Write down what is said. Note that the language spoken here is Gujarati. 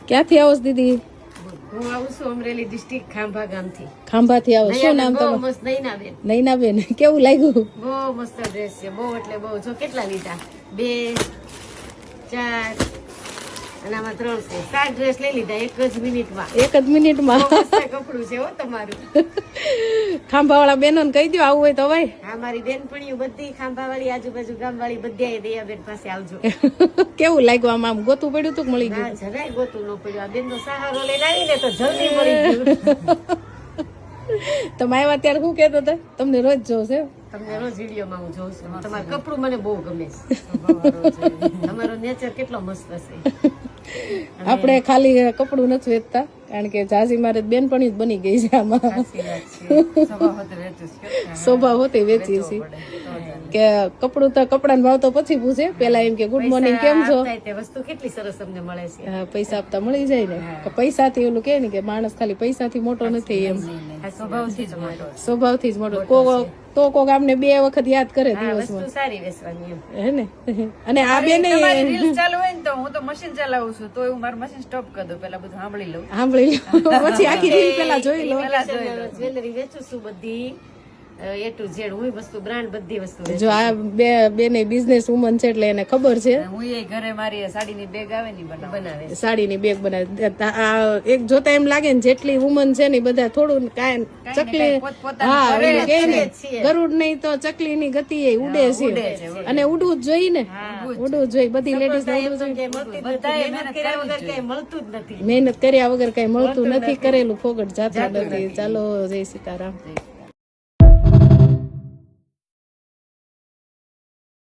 ક્યાંથી આવો છો દીદી? હું આવું છું અમરેલી ડિસ્ટ્રિક્ટ ખાંભા ગામથી. ખાંભાથી આવો. શું નામ બહુ તમારું? મસ્ત નૈનાબેન. નૈનાબેન, કેવું લાગ્યું? બહુ મસ્ત ડ્રેસ છે, બહુ એટલે બહુ. જો કેટલા લીધા? 2 4 અને આમાં 3 છે. 7 ડ્રેસ લઈ લીધા એક જ મિનિટમાં. એક જ મિનિટમાં. બહુ મસ્ત કપડું છે હો તમારું. ખાંભાવાળા બહેનોને કહી દો આવું હોય તો ભાઈ. હા, મારી બેનપણીઓ બધી ખાંભાવાળી, આજુબાજુ ગામવાળી બધી દયાબેન પાસે આવજો. કેવું લાગ્યું? આમ ગોતું પડ્યું તું કે મળી ના, ગયું? જરાય ગોતું ન પડ્યું. આ બેનનો સહારો લઈને આવીને તો જલ્દી મળી ગયું. તમે આવ્યા ત્યારે શું કહેતો હતા? તમને રોજ જોઉં છે. તમને રોજ વિડીયોમાં હું જોઉં છું. તમારું કપડું મને બહુ ગમે છે. તમારો નેચર કેટલો મસ્ત છે. આપણે ખાલી કપડું નથી વેચતા, કારણ કે ઝાઝી મારે બેનપણી જ બની ગઈ છે આમાં. સ્વભાવ હોતી વેચીએ છીએ કે કપડું તો કપડાનો ભાવ તો પછી પૂછે, પેલા એમ કે ગુડ મોર્નિંગ કેમ છો. તે વસ્તુ કેટલી સરસ અમને મળે છે. હા, પૈસા આપતા મળી જાય ને. કે પૈસાથી ઓલું કે ને કે માણસ ખાલી પૈસાથી મોટો નથી, એમ સ્વભાવથી જ મળે. સ્વભાવથી જ મોટો. તો કોક આમને 2 વખત યાદ કરે દિવસમાં, વસ્તુ સારી વેચવાની એમ. હે ને. અને આ બેને રીલ્સ ચાલુ હોય ને તો હું તો મશીન ચલાવું છું, તો હું મારું મશીન સ્ટોપ કરી દઉં, પેલા બધું સાંભળી લઉં. સાંભળી લો, પછી આખી રીલ પેલા જોઈ લો. જ્વેલરી વેચું છું બધી A to Z. હું વસ્તુ બ્રાન્ડ બધી વસ્તુ વેચું. જો આ બેને બિઝનેસ વુમન છે એટલે એને ખબર છે. હું એ ઘરે મારી સાડીની બેગ આવે ને બનાવે છે. સાડીની બેગ બનાવે. આ એક જોતા એમ લાગે ને જેટલી વુમન છે ને બધા થોડું કાંઈ ચકલી, હા કે ને ગરુડ નહીં તો ચકલી ની ગતિ એ ઉડે છે, અને ઉડવું જ જોઈએ ને. ઉડવું જોઈએ, બધી લેડીઝ ને ઉડવું જોઈએ. મળતું જ નથી. મહેનત કર્યા વગર કઈ મળતું નથી, કરેલું ફોગટ જાતું નથી. ચાલો, જય સીતારામ.